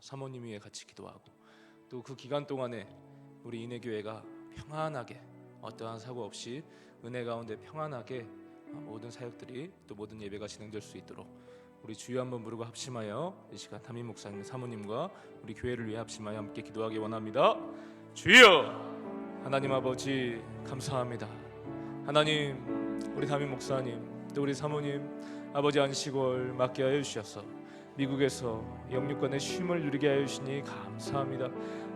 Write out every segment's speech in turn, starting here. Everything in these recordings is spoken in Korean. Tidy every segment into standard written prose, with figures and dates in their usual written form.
사모님 위해 같이 기도하고 또 그 기간 동안에 우리 인해교회가 평안하게 어떠한 사고 없이 은혜 가운데 평안하게 모든 사역들이 또 모든 예배가 진행될 수 있도록 우리 주여 한번 부르고 합심하여 이 시간 담임 목사님 사모님과 우리 교회를 위해 합심하여 함께 기도하기 원합니다. 주여 하나님 아버지 감사합니다. 하나님 우리 담임 목사님 또 우리 사모님 아버지 안식월 맡게 하여 주셔서 미국에서 영육간의 쉼을 누리게 하여 주시니 감사합니다.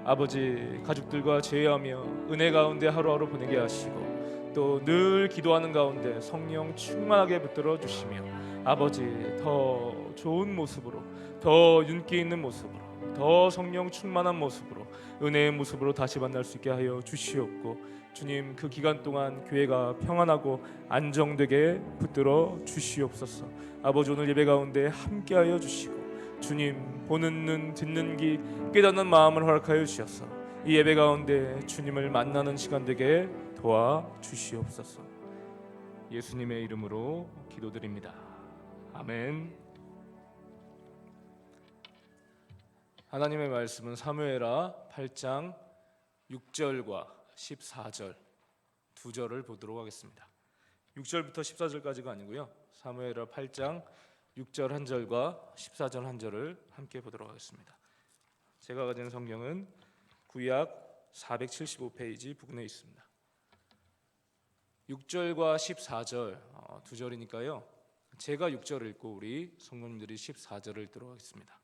아버지 가족들과 제외하며 은혜 가운데 하루하루 보내게 하시고 또 늘 기도하는 가운데 성령 충만하게 붙들어 주시며 아버지 더 좋은 모습으로 더 윤기 있는 모습으로 더 성령 충만한 모습으로 은혜의 모습으로 다시 만날 수 있게 하여 주시옵고 주님 그 기간 동안 교회가 평안하고 안정되게 붙들어 주시옵소서. 아버지 오늘 예배 가운데 함께하여 주시고 주님 보는 눈 듣는 귀 깨닫는 마음을 허락하여 주셔서 이 예배 가운데 주님을 만나는 시간 되게 도와 주시옵소서. 예수님의 이름으로 기도드립니다. 아멘. 하나님의 말씀은 사무엘하 8장 6절과 14절 두 절을 보도록 하겠습니다. 6절부터 14절까지가 아니고요. 사무엘하 8장 6절 한 절과 14절 한 절을 함께 보도록 하겠습니다. 제가 가진 성경은 구약 475페이지 부근에 있습니다. 6절과 14절 두 절이니까요. 제가 6절을 읽고 우리 성도님들이 14절을 읽도록 하겠습니다.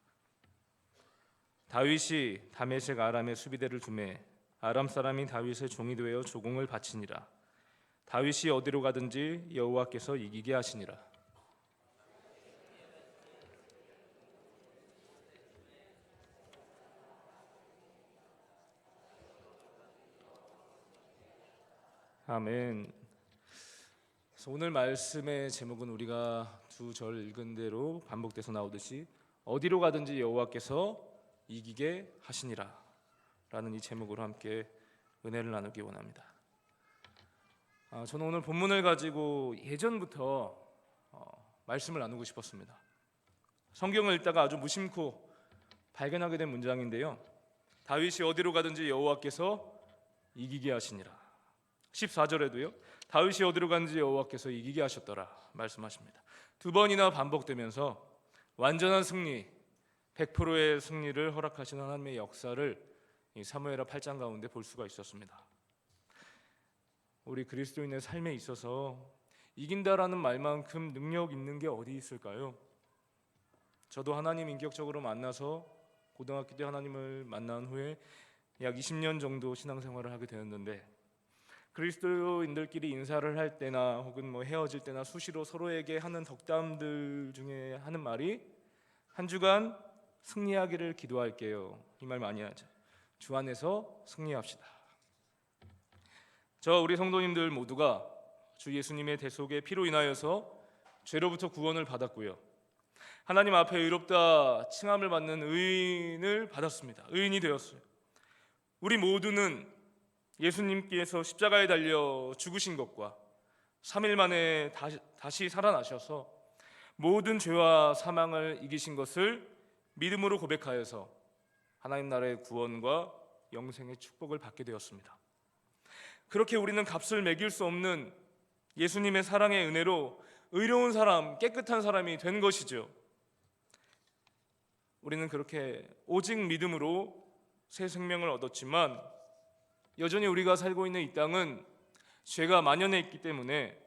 다윗이 다메섹 아람의 수비대를 두매 아람 사람이 다윗의 종이 되어 조공을 바치니라. 다윗이 어디로 가든지 여호와께서 이기게 하시니라. 아멘. 그래서 오늘 말씀의 제목은 우리가 두 절 읽은 대로 반복돼서 나오듯이 어디로 가든지 여호와께서 이기게 하시니라 라는 이 제목으로 함께 은혜를 나누기 원합니다. 저는 오늘 본문을 가지고 예전부터 말씀을 나누고 싶었습니다. 성경을 읽다가 아주 무심코 발견하게 된 문장인데요. 다윗이 어디로 가든지 여호와께서 이기게 하시니라. 14절에도요. 다윗이 어디로 가든지 여호와께서 이기게 하셨더라 말씀하십니다. 두 번이나 반복되면서 완전한 승리 100%의 승리를 허락하시는 하나님의 역사를 이 사무엘하 8장 가운데 볼 수가 있었습니다. 우리 그리스도인의 삶에 있어서 이긴다라는 말만큼 능력 있는 게 어디 있을까요? 저도 하나님 인격적으로 만나서 고등학교 때 하나님을 만난 후에 약 20년 정도 신앙생활을 하게 되었는데 그리스도인들끼리 인사를 할 때나 혹은 헤어질 때나 수시로 서로에게 하는 덕담들 중에 하는 말이 한 주간 승리하기를 기도할게요. 이 말 많이 하죠. 주 안에서 승리합시다. 저 우리 성도님들 모두가 주 예수님의 대속의 피로 인하여서 죄로부터 구원을 받았고요. 하나님 앞에 의롭다 칭함을 받는 의인을 받았습니다. 의인이 되었어요. 우리 모두는 예수님께서 십자가에 달려 죽으신 것과 3일 만에 다시 살아나셔서 모든 죄와 사망을 이기신 것을 믿음으로 고백하여서 하나님 나라의 구원과 영생의 축복을 받게 되었습니다. 그렇게 우리는 값을 매길 수 없는 예수님의 사랑의 은혜로 의로운 사람, 깨끗한 사람이 된 것이죠. 우리는 그렇게 오직 믿음으로 새 생명을 얻었지만 여전히 우리가 살고 있는 이 땅은 죄가 만연해 있기 때문에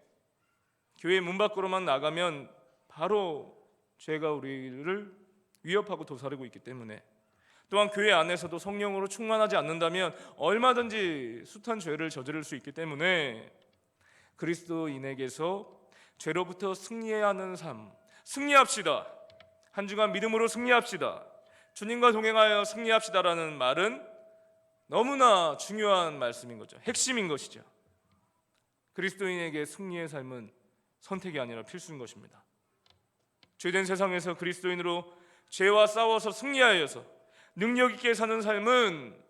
교회 문 밖으로만 나가면 바로 죄가 우리를 위협하고 도사리고 있기 때문에 또한 교회 안에서도 성령으로 충만하지 않는다면 얼마든지 숱한 죄를 저지를 수 있기 때문에 그리스도인에게서 죄로부터 승리해야 하는 삶, 승리합시다. 한 주간 믿음으로 승리합시다. 주님과 동행하여 승리합시다라는 말은 너무나 중요한 말씀인 거죠. 핵심인 것이죠. 그리스도인에게 승리의 삶은 선택이 아니라 필수인 것입니다. 죄된 세상에서 그리스도인으로 죄와 싸워서 승리하여서 능력 있게 사는 삶은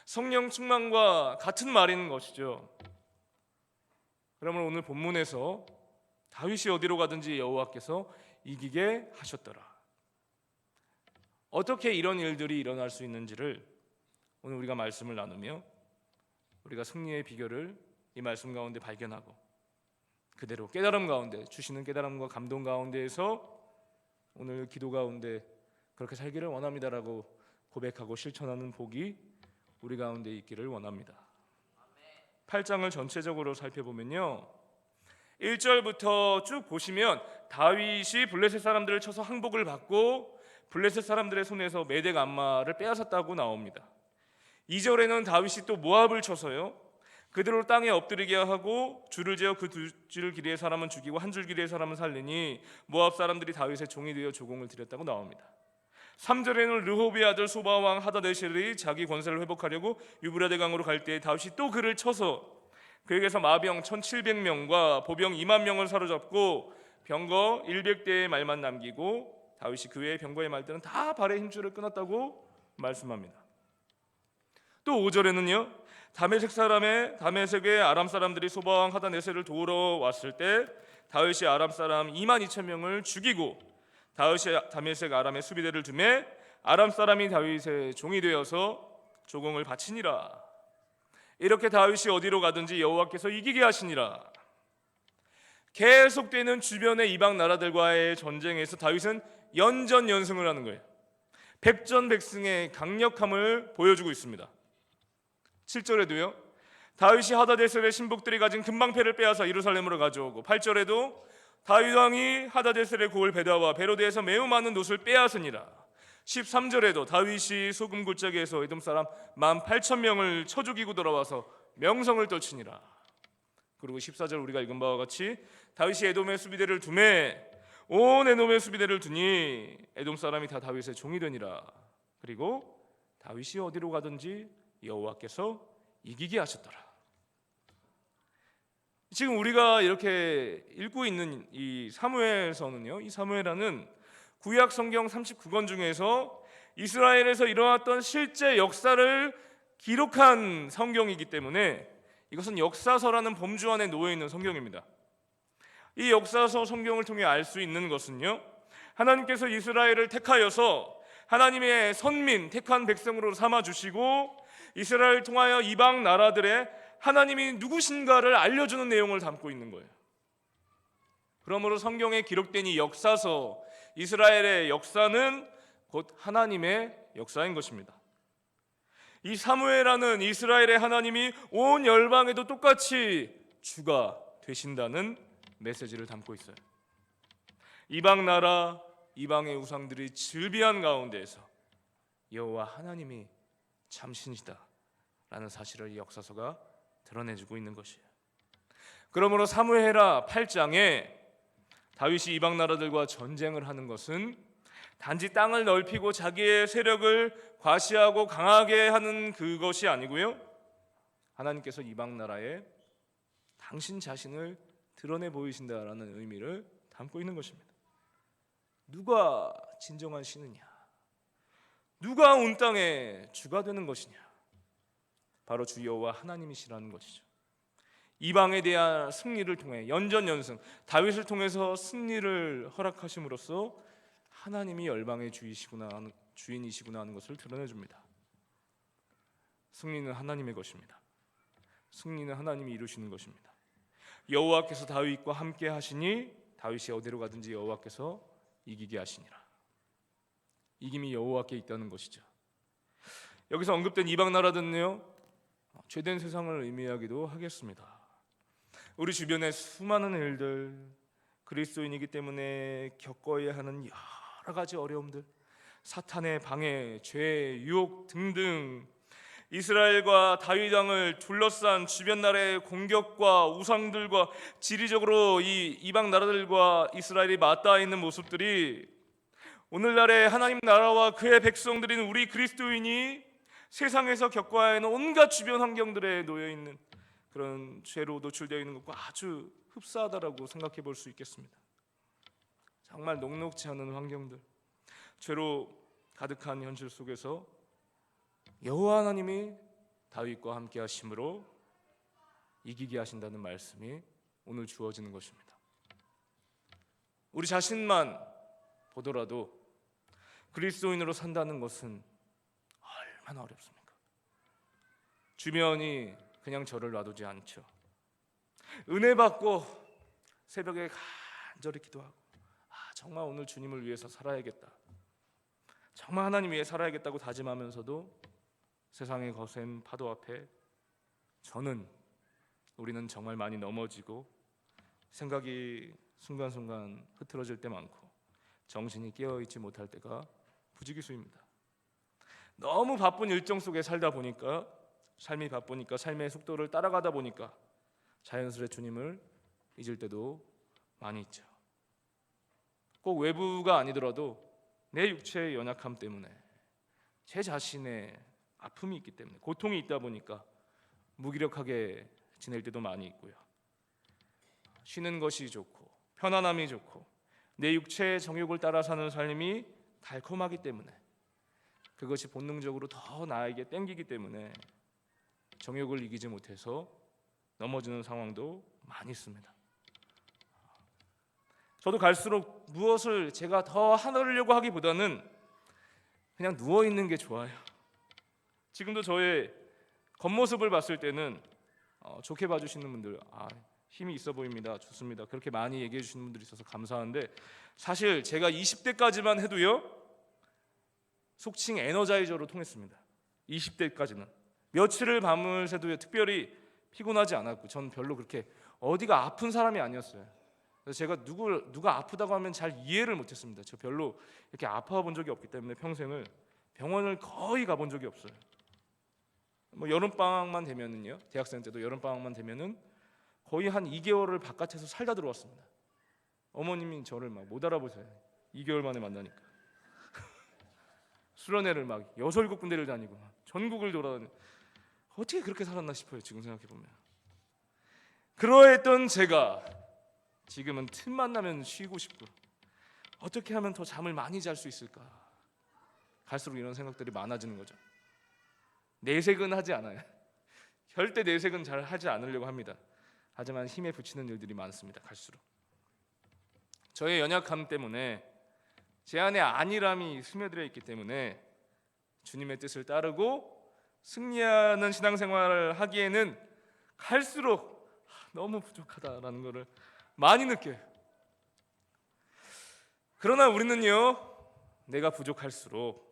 성령 충만과 같은 말인 것이죠. 그러면 오늘 본문에서 다윗이 어디로 가든지 여호와께서 이기게 하셨더라. 어떻게 이런 일들이 일어날 수 있는지를 오늘 우리가 말씀을 나누며 우리가 승리의 비결을 이 말씀 가운데 발견하고 그대로 깨달음 가운데, 주시는 깨달음과 감동 가운데에서 오늘 기도 가운데 그렇게 살기를 원합니다라고 고백하고 실천하는 복이 우리 가운데 있기를 원합니다. 8장을 전체적으로 살펴보면요, 1절부터 쭉 보시면 다윗이 블레셋 사람들을 쳐서 항복을 받고 블레셋 사람들의 손에서 메덱 안마를 빼앗았다고 나옵니다. 2절에는 다윗이 또 모압을 쳐서요, 그대로 땅에 엎드리게 하고 줄을 재어 그 두 줄 길이의 사람은 죽이고 한 줄 길이의 사람은 살리니 모압 사람들이 다윗의 종이 되어 조공을 드렸다고 나옵니다. 3절에는 르호비의 아들 소바 왕 하다데셀이 자기 권세를 회복하려고 유브라데 강으로 갈 때에 다윗이 또 그를 쳐서 그에게서 마병 1700명과 보병 2만 명을 사로잡고 병거 100대의 말만 남기고 다윗이 그 외의 병거의 말들은 다 발의 힘줄을 끊었다고 말씀합니다. 또 5절에는요, 다메섹의 아람 사람들이 소바왕 하다네셀을 도우러 왔을 때 다윗이 아람 사람 2만 2천 명을 죽이고 다윗이 다메섹 아람의 수비대를 두매 아람 사람이 다윗의 종이 되어서 조공을 바치니라. 이렇게 다윗이 어디로 가든지 여호와께서 이기게 하시니라. 계속되는 주변의 이방 나라들과의 전쟁에서 다윗은 연전연승을 하는 거예요. 백전백승의 강력함을 보여주고 있습니다. 7절에도요, 다윗이 하다데셀의 신복들이 가진 금방패를 빼앗아 예루살렘으로 가져오고, 8절에도 다윗 왕이 하다데셀의 고을 베다와 베로데에서 매우 많은 놋을 빼앗으니라. 13절에도 다윗이 소금 골짜기에서 에돔 사람 18,000명을 쳐 죽이고 돌아와서 명성을 떨치니라. 그리고 14절 우리가 읽은 바와 같이 다윗이 에돔의 수비대를 두매 온 에돔의 수비대를 두니 에돔 사람이 다 다윗의 종이 되니라. 그리고 다윗이 어디로 가든지 여호와께서 이기게 하셨더라. 지금 우리가 이렇게 읽고 있는 이 사무엘서는요, 이 사무엘하는 구약 성경 39권 중에서 이스라엘에서 일어났던 실제 역사를 기록한 성경이기 때문에 이것은 역사서라는 범주 안에 놓여 있는 성경입니다. 이 역사서 성경을 통해 알 수 있는 것은요, 하나님께서 이스라엘을 택하여서 하나님의 선민 택한 백성으로 삼아 주시고 이스라엘을 통하여 이방 나라들의 하나님이 누구신가를 알려주는 내용을 담고 있는 거예요. 그러므로 성경에 기록된 이 역사서, 이스라엘의 역사는 곧 하나님의 역사인 것입니다. 이 사무엘하는 이스라엘의 하나님이 온 열방에도 똑같이 주가 되신다는 메시지를 담고 있어요. 이방 나라, 이방의 우상들이 즐비한 가운데에서 여호와 하나님이 참신이시다라는 사실을 이 역사서가 드러내주고 있는 것이에요. 그러므로 사무엘하 8장에 다윗이 이방 나라들과 전쟁을 하는 것은 단지 땅을 넓히고 자기의 세력을 과시하고 강하게 하는 그것이 아니고요, 하나님께서 이방 나라에 당신 자신을 드러내 보이신다라는 의미를 담고 있는 것입니다. 누가 진정한 신이냐? 누가 온 땅에 주가 되는 것이냐? 바로 주 여호와 하나님이시라는 것이죠. 이방에 대한 승리를 통해 연전연승, 다윗을 통해서 승리를 허락하심으로써 하나님이 열방의 주인이시구나 하는 것을 드러내줍니다. 승리는 하나님의 것입니다. 승리는 하나님이 이루시는 것입니다. 여호와께서 다윗과 함께 하시니 다윗이 어디로 가든지 여호와께서 이기게 하시니라. 이김이 여호와께 있다는 것이죠. 여기서 언급된 이방 나라들은요, 죄된 세상을 의미하기도 하겠습니다. 우리 주변의 수많은 일들, 그리스도인이기 때문에 겪어야 하는 여러 가지 어려움들, 사탄의 방해, 죄, 유혹 등등, 이스라엘과 다윗 왕을 둘러싼 주변 나라의 공격과 우상들과 지리적으로 이 이방 나라들과 이스라엘이 맞닿아 있는 모습들이 오늘날의 하나님 나라와 그의 백성들인 우리 그리스도인이 세상에서 겪어야 하는 온갖 주변 환경들에 놓여 있는 그런 죄로 노출되어 있는 것과 아주 흡사하다라고 생각해 볼 수 있겠습니다. 정말 녹록지 않은 환경들, 죄로 가득한 현실 속에서 여호와 하나님이 다윗과 함께 하심으로 이기게 하신다는 말씀이 오늘 주어지는 것입니다. 우리 자신만 보더라도 그리스도인으로 산다는 것은 얼마나 어렵습니까? 주변이 그냥 저를 놔두지 않죠. 은혜 받고 새벽에 간절히 기도하고 정말 오늘 주님을 위해서 살아야겠다, 정말 하나님 위해 살아야겠다고 다짐하면서도 세상의 거센 파도 앞에 우리는 정말 많이 넘어지고 생각이 순간순간 흐트러질 때 많고 정신이 깨어있지 못할 때가 부지기수입니다. 너무 바쁜 일정 속에 살다 보니까, 삶이 바쁘니까 삶의 속도를 따라가다 보니까 자연스레 주님을 잊을 때도 많이 있죠. 꼭 외부가 아니더라도 내 육체의 연약함 때문에, 제 자신의 아픔이 있기 때문에, 고통이 있다 보니까 무기력하게 지낼 때도 많이 있고요. 쉬는 것이 좋고 편안함이 좋고 내 육체의 정욕을 따라 사는 삶이 달콤하기 때문에, 그것이 본능적으로 더 나에게 땡기기 때문에 정욕을 이기지 못해서 넘어지는 상황도 많이 있습니다. 저도 갈수록 무엇을 제가 더 하려고 하기보다는 그냥 누워있는 게 좋아요. 지금도 저의 겉모습을 봤을 때는 좋게 봐주시는 분들, 힘이 있어 보입니다, 좋습니다, 그렇게 많이 얘기해 주시는 분들이 있어서 감사한데, 사실 제가 20대까지만 해도요, 속칭 에너자이저로 통했습니다. 20대까지는 며칠을 밤을 새도요 특별히 피곤하지 않았고, 전 별로 그렇게 어디가 아픈 사람이 아니었어요. 그래서 제가 누가 아프다고 하면 잘 이해를 못했습니다. 저 별로 이렇게 아파 본 적이 없기 때문에 평생을 병원을 거의 가본 적이 없어요. 뭐 여름방학만 되면은요, 대학생 때도 여름방학만 되면은 거의 한 2개월을 바깥에서 살다 들어왔습니다. 어머님이 저를 막 못 알아보세요. 2개월 만에 만나니까. 수련회를 막 6, 7군데를 다니고 전국을 돌아다니고, 어떻게 그렇게 살았나 싶어요, 지금 생각해보면. 그러했던 제가 지금은 틈만 나면 쉬고 싶고, 어떻게 하면 더 잠을 많이 잘 수 있을까, 갈수록 이런 생각들이 많아지는 거죠. 내색은 하지 않아요. 절대 내색은 잘 하지 않으려고 합니다. 하지만 힘에 부치는 일들이 많습니다, 갈수록. 저의 연약함 때문에, 제 안에 안일함이 스며들어 있기 때문에 주님의 뜻을 따르고 승리하는 신앙생활을 하기에는 갈수록 너무 부족하다라는 것을 많이 느껴요. 그러나 우리는요, 내가 부족할수록,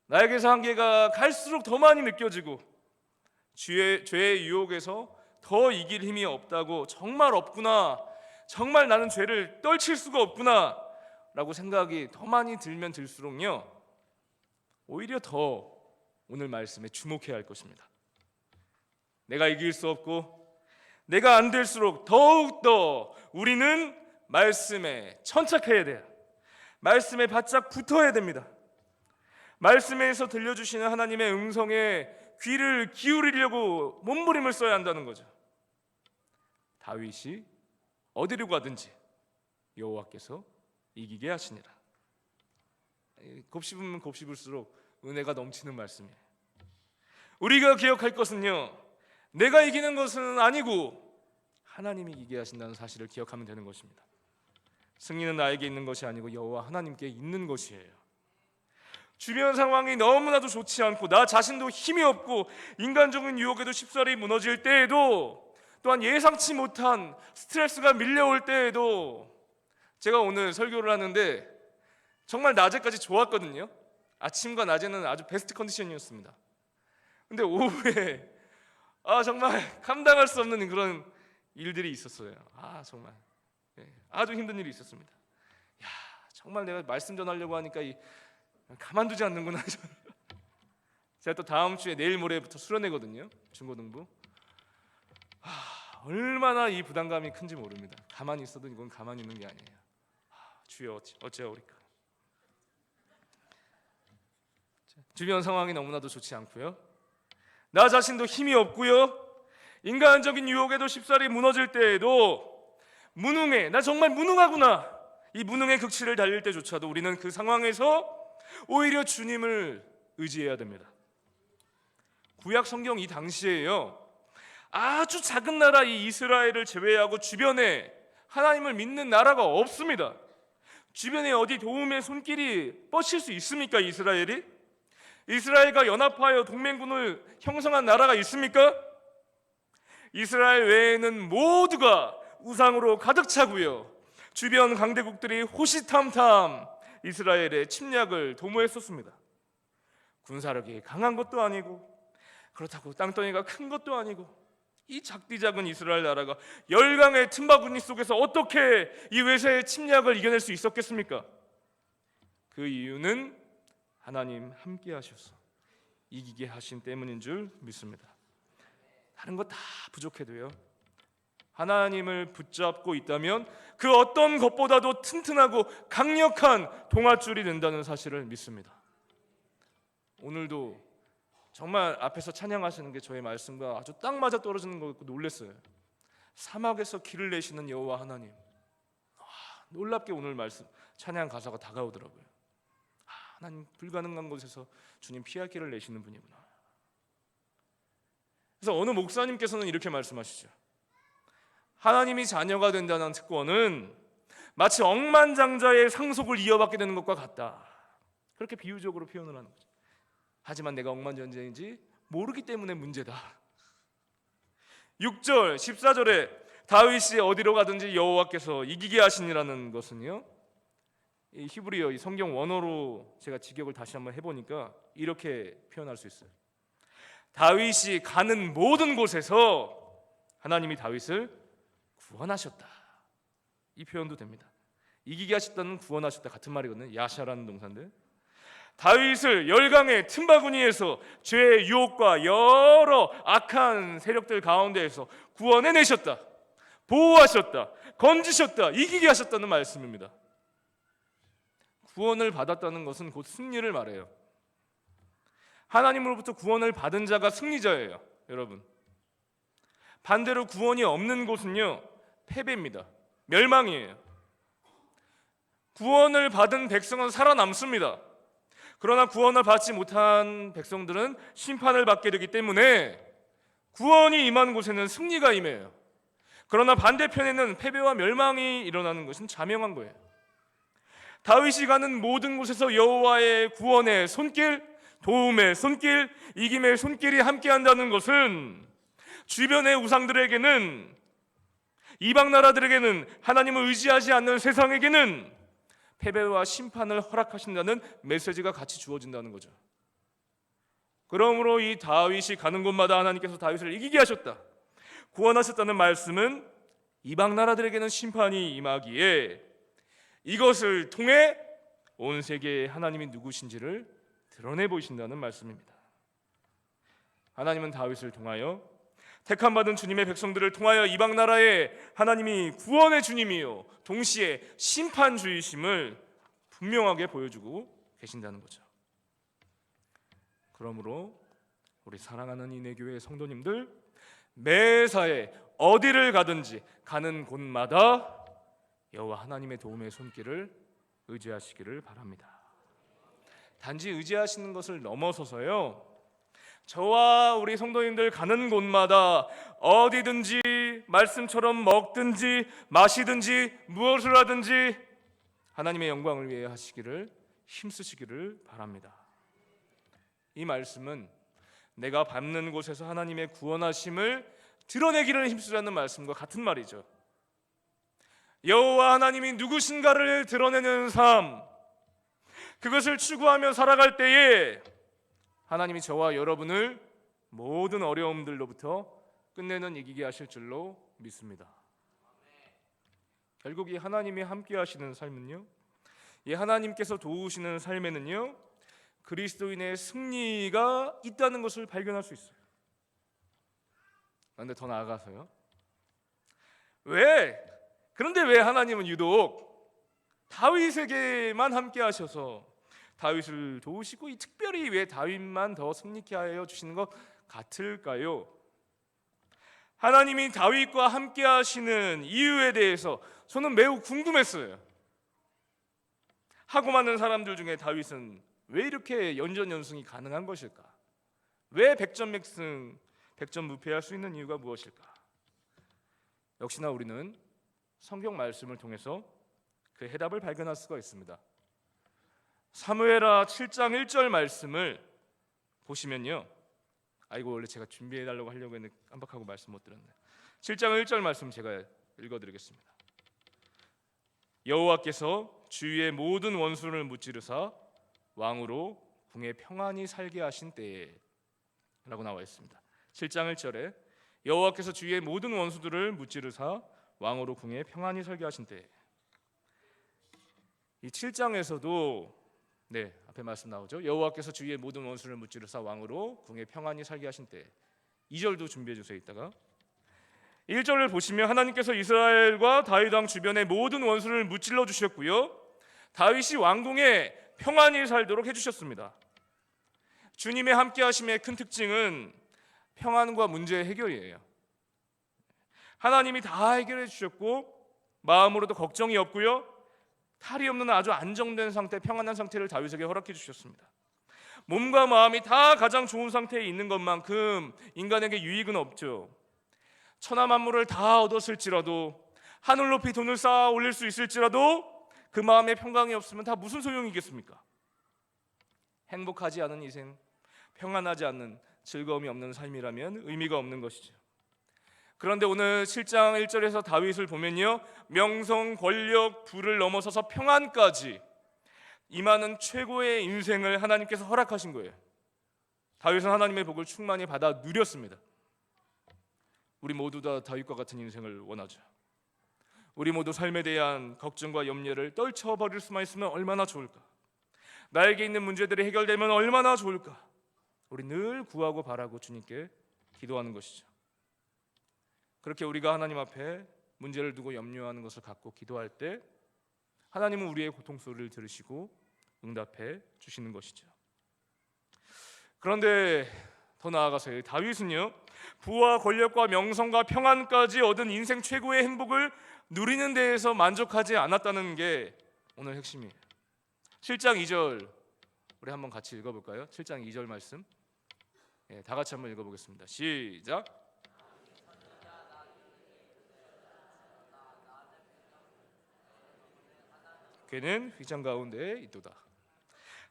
나에게서 한계가 갈수록 더 많이 느껴지고, 죄의 유혹에서 더 이길 힘이 없다고, 정말 없구나, 정말 나는 죄를 떨칠 수가 없구나 라고 생각이 더 많이 들면 들수록요, 오히려 더 오늘 말씀에 주목해야 할 것입니다. 내가 이길 수 없고 내가 안 될수록 더욱더 우리는 말씀에 천착해야 돼요. 말씀에 바짝 붙어야 됩니다. 말씀에서 들려주시는 하나님의 음성에 귀를 기울이려고 몸부림을 써야 한다는 거죠. 다윗이 어디로 가든지 여호와께서 이기게 하시니라. 곱씹으면 곱씹을수록 은혜가 넘치는 말씀이에요. 우리가 기억할 것은요, 내가 이기는 것은 아니고 하나님이 이기게 하신다는 사실을 기억하면 되는 것입니다. 승리는 나에게 있는 것이 아니고 여호와 하나님께 있는 것이에요. 주변 상황이 너무나도 좋지 않고 나 자신도 힘이 없고 인간적인 유혹에도 쉽사리 무너질 때에도, 또한 예상치 못한 스트레스가 밀려올 때에도, 제가 오늘 설교를 하는데 정말 낮에까지 좋았거든요. 아침과 낮에는 아주 베스트 컨디션이었습니다. 근데 오후에 정말 감당할 수 없는 그런 일들이 있었어요. 정말 아주 힘든 일이 있었습니다. 정말 내가 말씀 전하려고 하니까 가만두지 않는구나. 제가 또 다음 주에 내일 모레부터 수련회거든요, 중고등부. 얼마나 이 부담감이 큰지 모릅니다. 가만히 있어도 이건 가만히 있는 게 아니에요. 주여 어찌하오리까. 주변 상황이 너무나도 좋지 않고요, 나 자신도 힘이 없고요, 인간적인 유혹에도 쉽사리 무너질 때에도 무능해, 나 정말 무능하구나, 이 무능의 극치를 달릴 때조차도 우리는 그 상황에서 오히려 주님을 의지해야 됩니다. 구약 성경 이 당시에요, 아주 작은 나라 이 이스라엘을 제외하고 주변에 하나님을 믿는 나라가 없습니다. 주변에 어디 도움의 손길이 뻗칠 수 있습니까? 이스라엘이? 이스라엘과 연합하여 동맹군을 형성한 나라가 있습니까? 이스라엘 외에는 모두가 우상으로 가득 차고요, 주변 강대국들이 호시탐탐 이스라엘의 침략을 도모했었습니다. 군사력이 강한 것도 아니고, 그렇다고 땅덩이가 큰 것도 아니고, 이 작디 작은 이스라엘 나라가 열강의 틈바구니 속에서 어떻게 이 외세의 침략을 이겨낼 수 있었겠습니까? 그 이유는 하나님 함께 하셔서 이기게 하신 때문인 줄 믿습니다. 다른 거 다 부족해도요, 하나님을 붙잡고 있다면 그 어떤 것보다도 튼튼하고 강력한 동아줄이 된다는 사실을 믿습니다. 오늘도 정말 앞에서 찬양하시는 게 저의 말씀과 아주 딱 맞아 떨어지는 거 같고 놀랐어요. 사막에서 길을 내시는 여호와 하나님. 놀랍게 오늘 말씀 찬양 가사가 다가오더라고요. 하나님, 불가능한 곳에서 주님 피할 길을 내시는 분이구나. 그래서 어느 목사님께서는 이렇게 말씀하시죠. 하나님이 자녀가 된다는 특권은 마치 억만장자의 상속을 이어받게 되는 것과 같다. 그렇게 비유적으로 표현을 하는 거죠. 하지만 내가 억만장자인지 모르기 때문에 문제다. 6절, 14절에 다윗이 어디로 가든지 여호와께서 이기게 하시니라는 것은요, 이 히브리어, 이 성경 원어로 제가 직역을 다시 한번 해보니까 이렇게 표현할 수 있어요. 다윗이 가는 모든 곳에서 하나님이 다윗을 구원하셨다. 이 표현도 됩니다. 이기게 하셨다는 구원하셨다 같은 말이거든요. 야샤라는 동사인데, 다윗을 열강의 틈바구니에서 죄의 유혹과 여러 악한 세력들 가운데에서 구원해내셨다, 보호하셨다, 건지셨다, 이기게 하셨다는 말씀입니다. 구원을 받았다는 것은 곧 승리를 말해요. 하나님으로부터 구원을 받은 자가 승리자예요, 여러분. 반대로 구원이 없는 곳은요, 패배입니다. 멸망이에요. 구원을 받은 백성은 살아남습니다. 그러나 구원을 받지 못한 백성들은 심판을 받게 되기 때문에 구원이 임한 곳에는 승리가 임해요. 그러나 반대편에는 패배와 멸망이 일어나는 것은 자명한 거예요. 다윗이 가는 모든 곳에서 여호와의 구원의 손길, 도움의 손길, 이김의 손길이 함께한다는 것은 주변의 우상들에게는, 이방 나라들에게는, 하나님을 의지하지 않는 세상에게는 패배와 심판을 허락하신다는 메시지가 같이 주어진다는 거죠. 그러므로 이 다윗이 가는 곳마다 하나님께서 다윗을 이기게 하셨다, 구원하셨다는 말씀은 이방 나라들에게는 심판이 임하기에 이것을 통해 온 세계에 하나님이 누구신지를 드러내 보이신다는 말씀입니다. 하나님은 다윗을 통하여, 택함 받은 주님의 백성들을 통하여 이방 나라에 하나님이 구원의 주님이요 동시에 심판주이심을 분명하게 보여주고 계신다는 거죠. 그러므로 우리 사랑하는 이내교회 성도님들, 매사에 어디를 가든지 가는 곳마다 여호와 하나님의 도움의 손길을 의지하시기를 바랍니다. 단지 의지하시는 것을 넘어서서요, 저와 우리 성도님들 가는 곳마다 어디든지 말씀처럼 먹든지 마시든지 무엇을 하든지 하나님의 영광을 위해 하시기를 힘쓰시기를 바랍니다. 이 말씀은 내가 밟는 곳에서 하나님의 구원하심을 드러내기를 힘쓰라는 말씀과 같은 말이죠. 여호와 하나님이 누구신가를 드러내는 삶, 그것을 추구하며 살아갈 때에 하나님이 저와 여러분을 모든 어려움들로부터 끝내는 이기게 하실 줄로 믿습니다. 결국 이 하나님이 함께 하시는 삶은요, 이 하나님께서 도우시는 삶에는요, 그리스도인의 승리가 있다는 것을 발견할 수 있어요. 그런데 더 나아가서요, 그런데 왜 하나님은 유독 다윗에게만 함께 하셔서 다윗을 도우시고 특별히 왜 다윗만 더 승리케 하여 주시는 것 같을까요? 하나님이 다윗과 함께 하시는 이유에 대해서 저는 매우 궁금했어요. 하고 많은 사람들 중에 다윗은 왜 이렇게 연전연승이 가능한 것일까? 왜 백전백승, 백전무패할 수 있는 이유가 무엇일까? 역시나 우리는 성경 말씀을 통해서 그 해답을 발견할 수가 있습니다. 사무엘하 7장 1절 말씀을 보시면요. 아이고, 원래 제가 준비해달라고 하려고 했는데 깜빡하고 말씀 못 드렸네요. 7장 1절 말씀 제가 읽어드리겠습니다. 여호와께서 주위의 모든 원수를 무찌르사 왕으로 궁에 평안히 살게 하신 때에 라고 나와 있습니다. 7장 1절에 여호와께서 주위의 모든 원수들을 무찌르사 왕으로 궁에 평안히 살게 하신 때에. 이 7장에서도 앞에 말씀 나오죠. 여호와께서 주위의 모든 원수를 무찌르사 왕으로 궁에 평안히 살게 하신 때. 2절도 준비해 주세요. 이따가 1절을 보시면 하나님께서 이스라엘과 다윗 왕 주변의 모든 원수를 무찔러 주셨고요, 다윗이 왕궁에 평안히 살도록 해주셨습니다. 주님의 함께 하심의 큰 특징은 평안과 문제의 해결이에요. 하나님이 다 해결해 주셨고 마음으로도 걱정이 없고요, 탈이 없는 아주 안정된 상태, 평안한 상태를 다윗에게 허락해 주셨습니다. 몸과 마음이 다 가장 좋은 상태에 있는 것만큼 인간에게 유익은 없죠. 천하 만물을 다 얻었을지라도, 하늘 높이 돈을 쌓아 올릴 수 있을지라도 그 마음에 평강이 없으면 다 무슨 소용이겠습니까? 행복하지 않은 인생, 평안하지 않는, 즐거움이 없는 삶이라면 의미가 없는 것이죠. 그런데 오늘 7장 1절에서 다윗을 보면요, 명성, 권력, 부를 넘어서서 평안까지 임하는 최고의 인생을 하나님께서 허락하신 거예요. 다윗은 하나님의 복을 충만히 받아 누렸습니다. 우리 모두 다 다윗과 같은 인생을 원하죠. 우리 모두 삶에 대한 걱정과 염려를 떨쳐버릴 수만 있으면 얼마나 좋을까? 나에게 있는 문제들이 해결되면 얼마나 좋을까? 우리 늘 구하고 바라고 주님께 기도하는 것이죠. 그렇게 우리가 하나님 앞에 문제를 두고 염려하는 것을 갖고 기도할 때 하나님은 우리의 고통 소리를 들으시고 응답해 주시는 것이죠. 그런데 더 나아가서 다윗은요, 부와 권력과 명성과 평안까지 얻은 인생 최고의 행복을 누리는 데에서 만족하지 않았다는 게 오늘 핵심이에요. 7장 2절 우리 한번 같이 읽어볼까요? 7장 2절 말씀 다 같이 한번 읽어보겠습니다. 시작. 그는 휘장 가운데 있도다.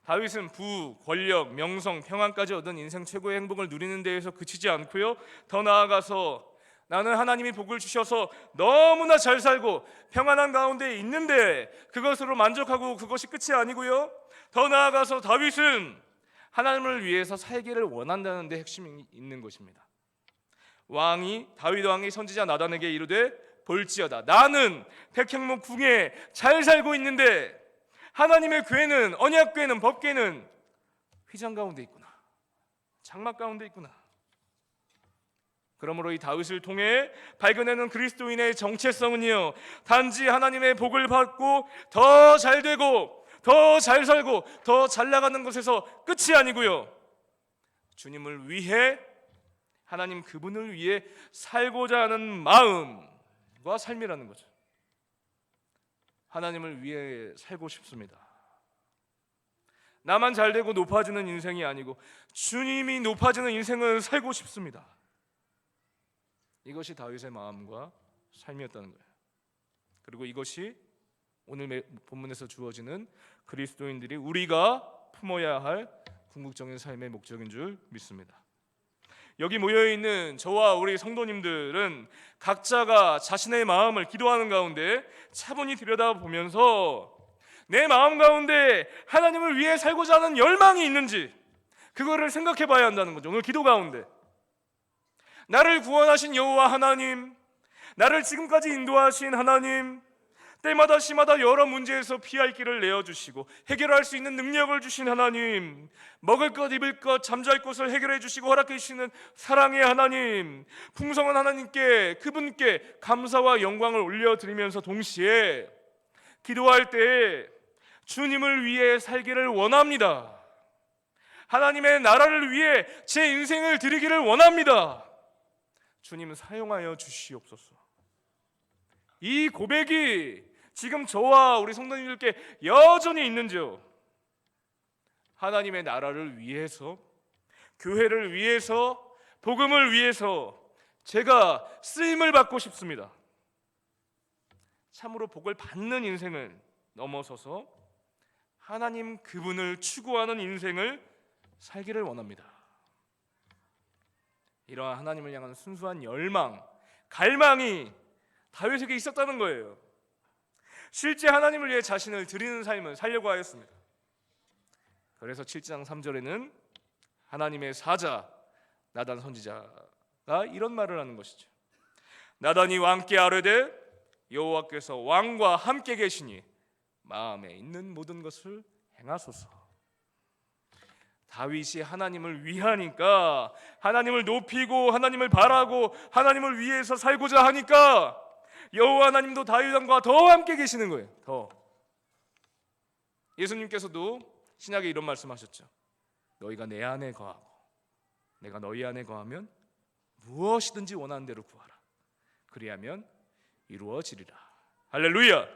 다윗은 부, 권력, 명성, 평안까지 얻은 인생 최고의 행복을 누리는 데에서 그치지 않고요, 더 나아가서 나는 하나님이 복을 주셔서 너무나 잘 살고 평안한 가운데 있는데 그것으로 만족하고 그것이 끝이 아니고요, 더 나아가서 다윗은 하나님을 위해서 살기를 원한다는 데 핵심이 있는 것입니다. 다윗 왕이 선지자 나단에게 이르되 볼지어다, 나는 백향목 궁에 잘 살고 있는데 하나님의 궤는, 언약궤는, 법궤는 휘장 가운데 있구나, 장막 가운데 있구나. 그러므로 이 다윗을 통해 발견하는 그리스도인의 정체성은요, 단지 하나님의 복을 받고 더 잘 되고 더 잘 살고 더 잘 나가는 것에서 끝이 아니고요, 주님을 위해, 하나님 그분을 위해 살고자 하는 마음과 삶이라는 거죠. 하나님을 위해 살고 싶습니다. 나만 잘 되고 높아지는 인생이 아니고 주님이 높아지는 인생을 살고 싶습니다. 이것이 다윗의 마음과 삶이었다는 거예요. 그리고 이것이 오늘 본문에서 주어지는 그리스도인들이 우리가 품어야 할 궁극적인 삶의 목적인 줄 믿습니다. 여기 모여있는 저와 우리 성도님들은 각자가 자신의 마음을 기도하는 가운데 차분히 들여다보면서 내 마음 가운데 하나님을 위해 살고자 하는 열망이 있는지 그거를 생각해 봐야 한다는 거죠. 오늘 기도 가운데 나를 구원하신 여호와 하나님, 나를 지금까지 인도하신 하나님, 때마다 시마다 여러 문제에서 피할 길을 내어주시고 해결할 수 있는 능력을 주신 하나님, 먹을 것, 입을 것, 잠잘 곳을 해결해 주시고 허락해 주시는 사랑의 하나님, 풍성한 하나님께, 그분께 감사와 영광을 올려드리면서 동시에 기도할 때 주님을 위해 살기를 원합니다. 하나님의 나라를 위해 제 인생을 드리기를 원합니다. 주님 사용하여 주시옵소서. 이 고백이 지금 저와 우리 성도님들께 여전히 있는지요? 하나님의 나라를 위해서, 교회를 위해서, 복음을 위해서 제가 쓰임을 받고 싶습니다. 참으로 복을 받는 인생을 넘어서서 하나님 그분을 추구하는 인생을 살기를 원합니다. 이러한 하나님을 향한 순수한 열망, 갈망이 다윗에게 있었다는 거예요. 실제 하나님을 위해 자신을 드리는 삶을 살려고 하였습니다. 그래서 7장 3절에는 하나님의 사자 나단 선지자가 이런 말을 하는 것이죠. 나단이 왕께 아뢰되 여호와께서 왕과 함께 계시니 마음에 있는 모든 것을 행하소서. 다윗이 하나님을 위하니까, 하나님을 높이고 하나님을 바라고 하나님을 위해서 살고자 하니까 여호와 하나님도 다윗 왕과 더 함께 계시는 거예요. 더. 예수님께서도 신약에 이런 말씀하셨죠. 너희가 내 안에 거하고 내가 너희 안에 거하면 무엇이든지 원하는 대로 구하라. 그리하면 이루어지리라. 할렐루야.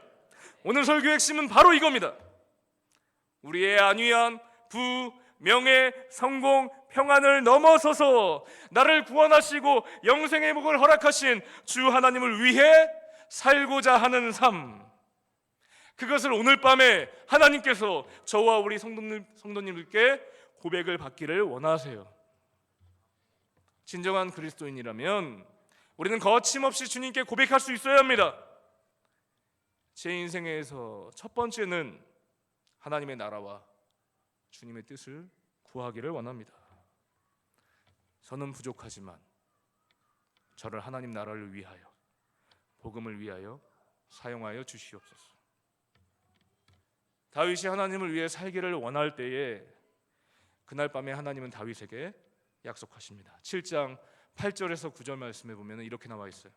오늘 설교의 핵심은 바로 이겁니다. 우리의 안위한 부, 명예, 성공, 평안을 넘어서서 나를 구원하시고 영생의 복을 허락하신 주 하나님을 위해 살고자 하는 삶, 그것을 오늘 밤에 하나님께서 저와 우리 성도님들께 고백을 받기를 원하세요. 진정한 그리스도인이라면 우리는 거침없이 주님께 고백할 수 있어야 합니다. 제 인생에서 첫 번째는 하나님의 나라와 주님의 뜻을 구하기를 원합니다. 저는 부족하지만 저를 하나님 나라를 위하여, 복음을 위하여 사용하여 주시옵소서. 다윗이 하나님을 위해 살기를 원할 때에 그날 밤에 하나님은 다윗에게 약속하십니다. 7장 8절에서 9절 말씀에 보면 이렇게 나와 있어요.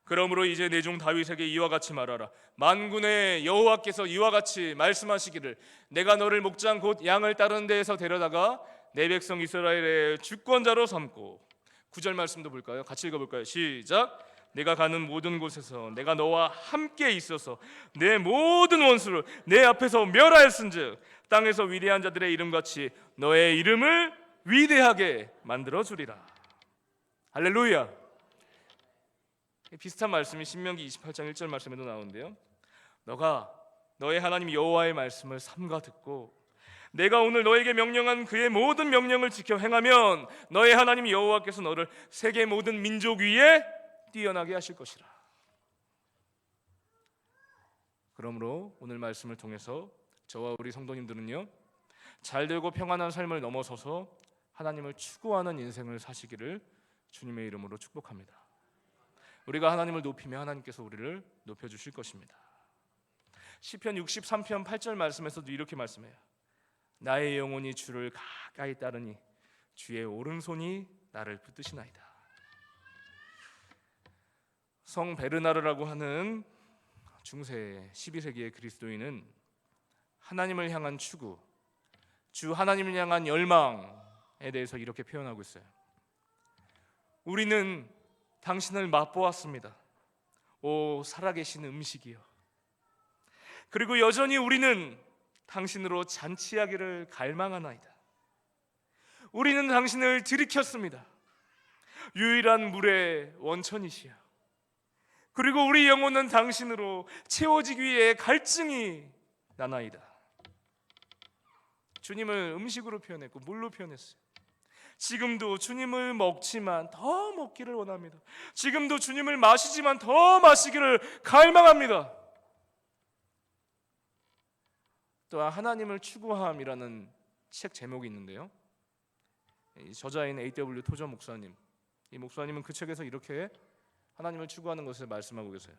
그러므로 이제 내 종 다윗에게 이와 같이 말하라. 만군의 여호와께서 이와 같이 말씀하시기를 내가 너를 목장 곧 양을 따르는 데에서 데려다가 내 백성 이스라엘의 주권자로 삼고. 9절 말씀도 볼까요? 같이 읽어볼까요? 시작. 내가 가는 모든 곳에서 내가 너와 함께 있어서 내 모든 원수를 내 앞에서 멸하였은즉 땅에서 위대한 자들의 이름같이 너의 이름을 위대하게 만들어주리라. 할렐루야. 비슷한 말씀이 신명기 28장 1절 말씀에도 나오는데요. 너가 너의 하나님 여호와의 말씀을 삼가 듣고 내가 오늘 너에게 명령한 그의 모든 명령을 지켜 행하면 너의 하나님 여호와께서 너를 세계 모든 민족 위에 뛰어나게 하실 것이라. 그러므로 오늘 말씀을 통해서 저와 우리 성도님들은요, 잘되고 평안한 삶을 넘어서서 하나님을 추구하는 인생을 사시기를 주님의 이름으로 축복합니다. 우리가 하나님을 높이면 하나님께서 우리를 높여주실 것입니다. 시편 63편 8절 말씀에서도 이렇게 말씀해요. 나의 영혼이 주를 가까이 따르니 주의 오른손이 나를 붙드시나이다. 성 베르나르라고 하는 중세 12세기의 그리스도인은 하나님을 향한 추구, 주 하나님을 향한 열망에 대해서 이렇게 표현하고 있어요. 우리는 당신을 맛보았습니다. 오 살아계신 음식이요. 그리고 여전히 우리는 당신으로 잔치하기를 갈망하나이다. 우리는 당신을 들이켰습니다. 유일한 물의 원천이시여. 그리고 우리 영혼은 당신으로 채워지기 위해 갈증이 나나이다. 주님을 음식으로 표현했고 물로 표현했어요. 지금도 주님을 먹지만 더 먹기를 원합니다. 지금도 주님을 마시지만 더 마시기를 갈망합니다. 또한 하나님을 추구함이라는 책 제목이 있는데요, 저자인 A.W. 토저 목사님, 이 목사님은 그 책에서 이렇게 하나님을 추구하는 것을 말씀하고 계세요.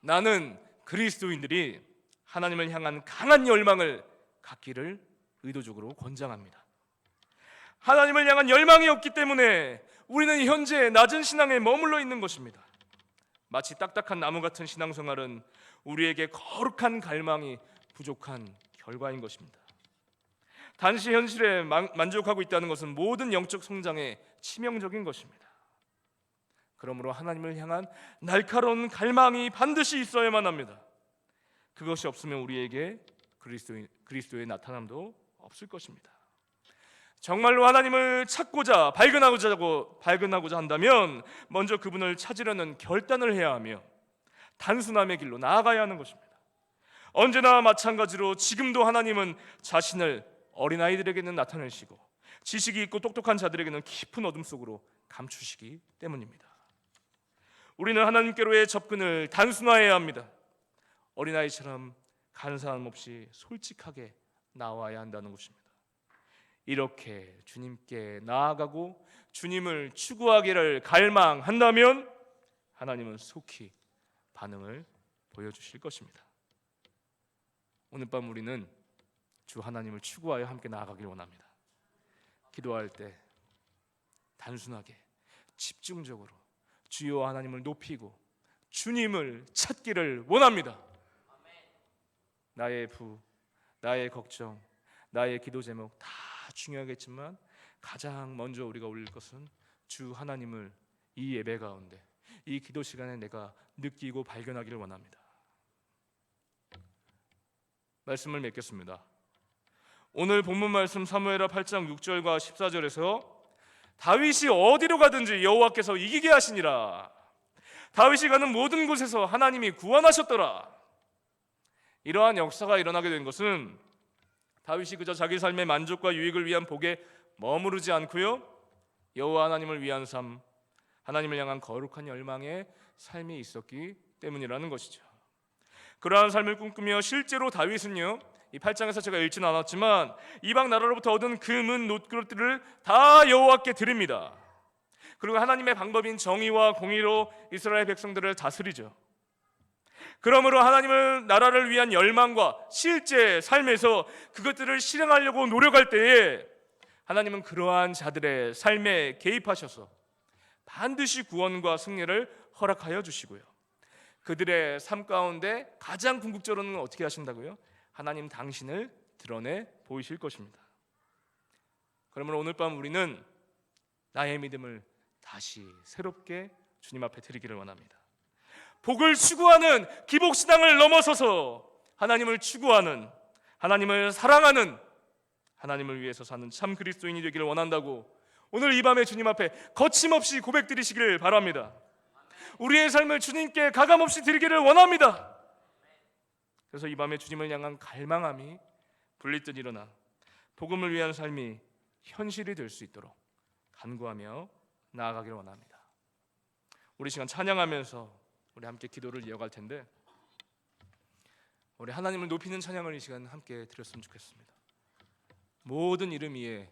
나는 그리스도인들이 하나님을 향한 강한 열망을 갖기를 의도적으로 권장합니다. 하나님을 향한 열망이 없기 때문에 우리는 현재 낮은 신앙에 머물러 있는 것입니다. 마치 딱딱한 나무 같은 신앙생활은 우리에게 거룩한 갈망이 부족한 결과인 것입니다. 단시 현실에 만족하고 있다는 것은 모든 영적 성장에 치명적인 것입니다. 그러므로 하나님을 향한 날카로운 갈망이 반드시 있어야만 합니다. 그것이 없으면 우리에게 그리스도의 나타남도 없을 것입니다. 정말로 하나님을 찾고자 발견하고자 한다면 먼저 그분을 찾으려는 결단을 해야 하며 단순함의 길로 나아가야 하는 것입니다. 언제나 마찬가지로 지금도 하나님은 자신을 어린아이들에게는 나타내시고 지식이 있고 똑똑한 자들에게는 깊은 어둠 속으로 감추시기 때문입니다. 우리는 하나님께로의 접근을 단순화해야 합니다. 어린아이처럼 간사함 없이 솔직하게 나와야 한다는 것입니다. 이렇게 주님께 나아가고 주님을 추구하기를 갈망한다면 하나님은 속히 반응을 보여주실 것입니다. 오늘 밤 우리는 주 하나님을 추구하여 함께 나아가길 원합니다. 기도할 때 단순하게 집중적으로 주여 하나님을 높이고 주님을 찾기를 원합니다. 나의 부, 나의 걱정, 나의 기도 제목 다 중요하겠지만 가장 먼저 우리가 올릴 것은 주 하나님을 이 예배 가운데 이 기도 시간에 내가 느끼고 발견하기를 원합니다. 말씀을 맺겠습니다. 오늘 본문 말씀 사무엘하 8장 6절과 14절에서 다윗이 어디로 가든지 여호와께서 이기게 하시니라. 다윗이 가는 모든 곳에서 하나님이 구원하셨더라. 이러한 역사가 일어나게 된 것은 다윗이 그저 자기 삶의 만족과 유익을 위한 복에 머무르지 않고요, 여호와 하나님을 위한 삶, 하나님을 향한 거룩한 열망의 삶이 있었기 때문이라는 것이죠. 그러한 삶을 꿈꾸며 실제로 다윗은요, 이 8장에서 제가 읽지는 않았지만 이방 나라로부터 얻은 금은 놋그릇들을 다 여호와께 드립니다. 그리고 하나님의 방법인 정의와 공의로 이스라엘 백성들을 다스리죠. 그러므로 하나님을 나라를 위한 열망과 실제 삶에서 그것들을 실행하려고 노력할 때에 하나님은 그러한 자들의 삶에 개입하셔서 반드시 구원과 승리를 허락하여 주시고요, 그들의 삶 가운데 가장 궁극적으로는 어떻게 하신다고요? 하나님 당신을 드러내 보이실 것입니다. 그러므로 오늘 밤 우리는 나의 믿음을 다시 새롭게 주님 앞에 드리기를 원합니다. 복을 추구하는 기복신앙을 넘어서서 하나님을 추구하는, 하나님을 사랑하는, 하나님을 위해서 사는 참 그리스도인이 되기를 원한다고 오늘 이 밤에 주님 앞에 거침없이 고백드리시기를 바랍니다. 우리의 삶을 주님께 가감없이 드리기를 원합니다. 그래서 이 밤에 주님을 향한 갈망함이 불릿듯 일어나 복음을 위한 삶이 현실이 될 수 있도록 간구하며 나아가기를 원합니다. 우리 시간 찬양하면서 우리 함께 기도를 이어갈 텐데, 우리 하나님을 높이는 찬양을 이 시간 함께 드렸으면 좋겠습니다. 모든 이름 위에